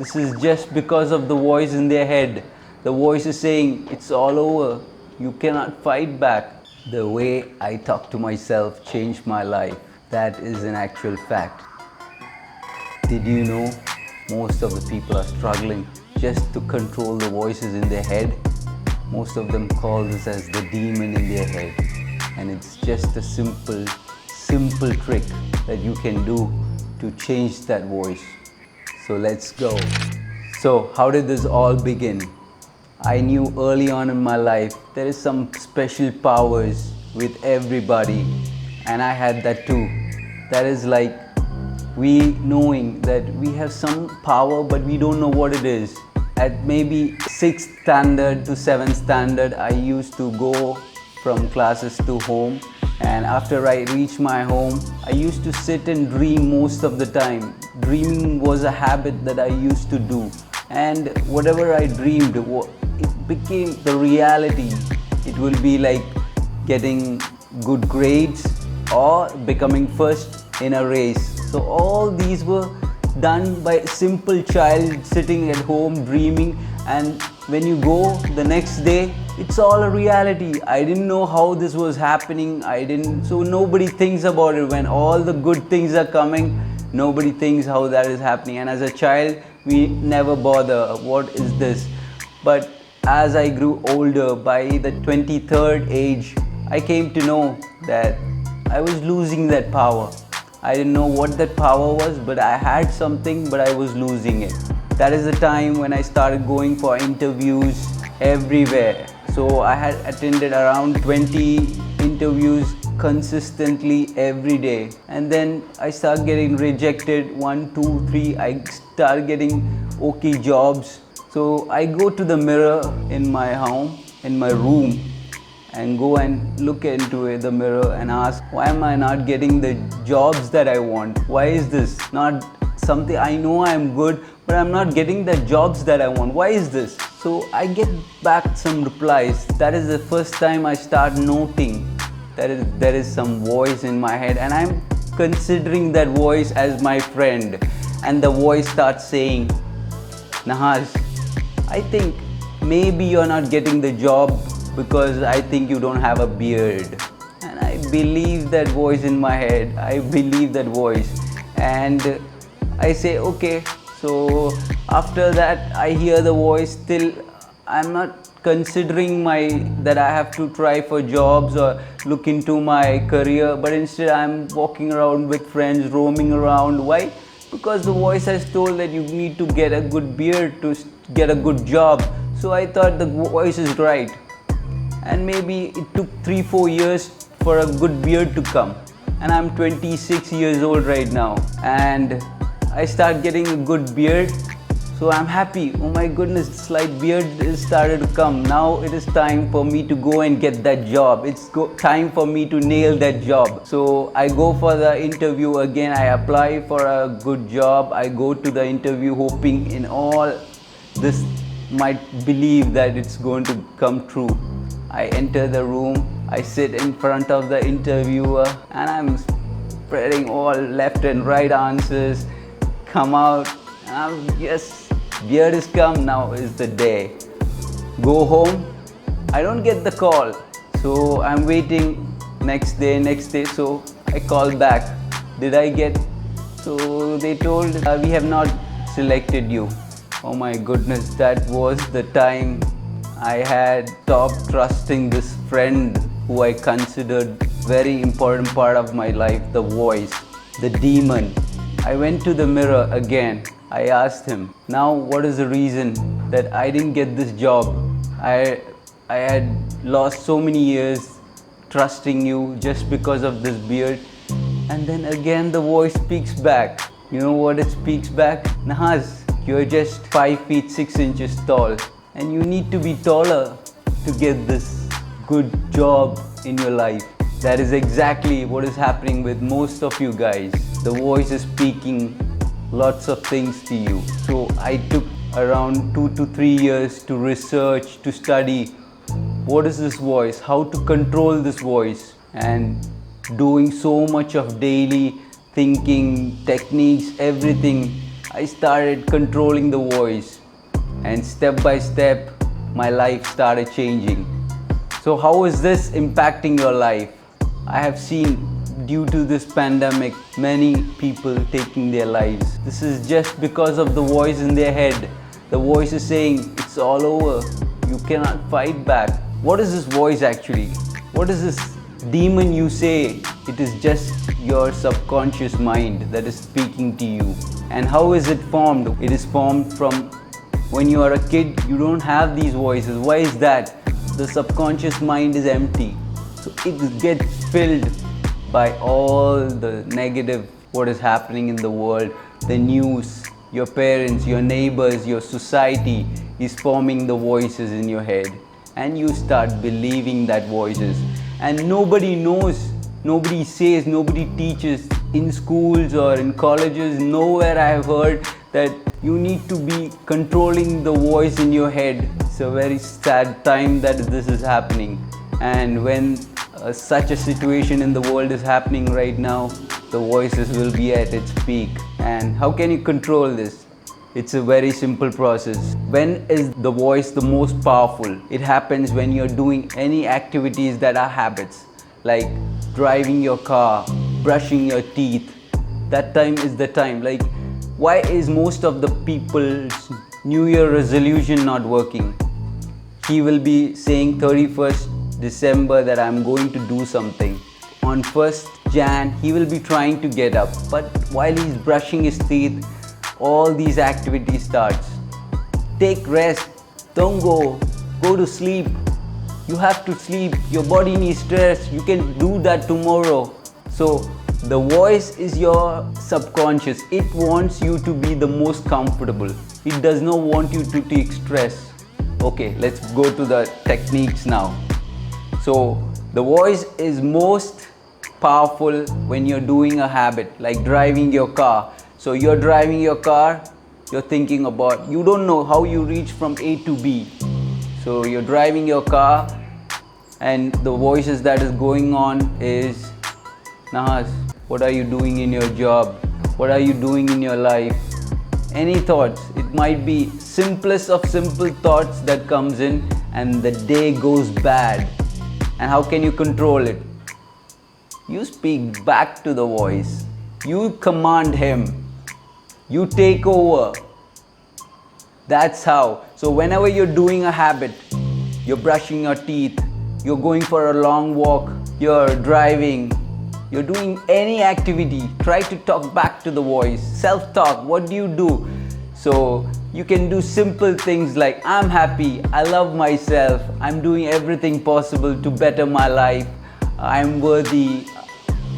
This is just because of the voice in their head. The voice is saying, it's all over. You cannot fight back. The way I talk to myself changed my life. That is an actual fact. Did you know most of the people are struggling just to control the voices in their head? Most of them call this as the demon in their head. And it's just a simple trick that you can do to change that voice. So let's go. So how did this all begin? I knew early on in my life there is some special powers with everybody, and I had that too. That is like we knowing that we have some power but we don't know what it is. At maybe 6th standard to 7th standard, I used to go from classes to home, and after I reached my home, I used to sit and dream most of the time. Dreaming was a habit that I used to do, and whatever I dreamed, it became the reality. It will be like getting good grades or becoming first in a race. So all these were done by a simple child sitting at home dreaming, and when you go the next day, it's all a reality. I didn't know how this was happening. So nobody thinks about it. When all the good things are coming, nobody thinks how that is happening. And as a child, we never bother, what is this? But as I grew older, by the 23rd age, I came to know that I was losing that power. I didn't know what that power was, but I had something, but I was losing it. That is the time when I started going for interviews everywhere. So I had attended around 20 interviews consistently every day. And then I started getting rejected, 1, 2, 3. I started getting okay jobs. So I go to the mirror in my home, in my room, and go and look into the mirror and ask, why am I not getting the jobs that I want? Why is this not something? I know I'm good, but I'm not getting the jobs that I want. Why is this? So I get back some replies. That is the first time I start noting that there is some voice in my head, and I'm considering that voice as my friend. And the voice starts saying, Nahaazz, I think maybe you're not getting the job because I think you don't have a beard. And I believe that voice in my head. I believe that voice. And I say, okay. So after that, I hear the voice. Still, I'm not considering that I have to try for jobs or look into my career. But instead, I'm walking around with friends, roaming around. Why? Because the voice has told that you need to get a good beard to get a good job. So I thought the voice is right. And maybe it took 3-4 years for a good beard to come. And I'm 26 years old right now. And I start getting a good beard. So I'm happy. Oh my goodness, slight beard is started to come. Now it is time for me to go and get that job. It's time for me to nail that job. So I go for the interview again. I apply for a good job. I go to the interview hoping in all this might believe that it's going to come true. I enter the room, I sit in front of the interviewer, and I'm spreading all left and right answers, come out, and yes, beard is come, now is the day. Go home, I don't get the call, so I'm waiting next day, so I call back. Did I get? So they told, we have not selected you. Oh my goodness, that was the time I had stopped trusting this friend who I considered very important part of my life, the voice, the demon. I went to the mirror again. I asked him, now what is the reason that I didn't get this job? I had lost so many years trusting you just because of this beard. And then again the voice speaks back. You know what it speaks back? Nahaazz, you're just 5 feet 6 inches tall. And you need to be taller to get this good job in your life. That is exactly what is happening with most of you guys. The voice is speaking lots of things to you. So I took around 2 to 3 years to research, to study what is this voice, how to control this voice, and doing so much of daily thinking, techniques, everything I started controlling the voice, and step by step, my life started changing. So how is this impacting your life? I have seen, due to this pandemic, many people taking their lives. This is just because of the voice in their head. The voice is saying, it's all over, you cannot fight back. What is this voice actually? What is this demon you say? It is just your subconscious mind that is speaking to you. And how is it formed? It is formed from when you are a kid. You don't have these voices. Why is that? The subconscious mind is empty. So it gets filled by all the negative, what is happening in the world, the news, your parents, your neighbors, your society is forming the voices in your head. And you start believing that voices. And nobody knows, nobody says, nobody teaches in schools or in colleges. Nowhere I have heard that you need to be controlling the voice in your head. It's a very sad time that this is happening. And when such a situation in the world is happening right now, the voices will be at its peak. And how can you control this? It's a very simple process. When is the voice the most powerful? It happens when you're doing any activities that are habits, like driving your car, brushing your teeth. That time is the time. Like, why is most of the people's New Year resolution not working? He will be saying 31st December that I'm going to do something. On 1st Jan, he will be trying to get up. But while he's brushing his teeth, all these activities starts. Take rest, don't go to sleep. You have to sleep, your body needs rest, you can do that tomorrow. So the voice is your subconscious. It wants you to be the most comfortable. It does not want you to take stress. Okay, let's go to the techniques now. So the voice is most powerful when you're doing a habit, like driving your car. So you're driving your car, you're thinking about, you don't know how you reach from A to B. So you're driving your car and the voices that is going on is, Nahaazz, what are you doing in your job? What are you doing in your life? Any thoughts? It might be simplest of simple thoughts that comes in and the day goes bad. And how can you control it? You speak back to the voice. You command him. You take over. That's how. So whenever you're doing a habit, you're brushing your teeth, you're going for a long walk, you're driving, you're doing any activity, try to talk back to the voice. Self-talk, what do you do? So you can do simple things like, I'm happy, I love myself, I'm doing everything possible to better my life, I'm worthy,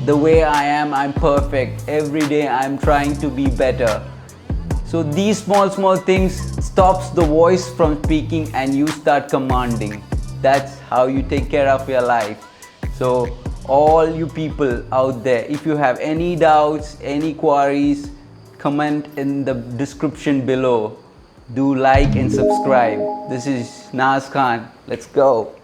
the way I am, I'm perfect, every day I'm trying to be better. So these small things stops the voice from speaking and you start commanding. That's how you take care of your life. So all you people out there, if you have any doubts, any queries, comment in the description below. Do like and subscribe. This is Nahaazz Khaan. Let's go.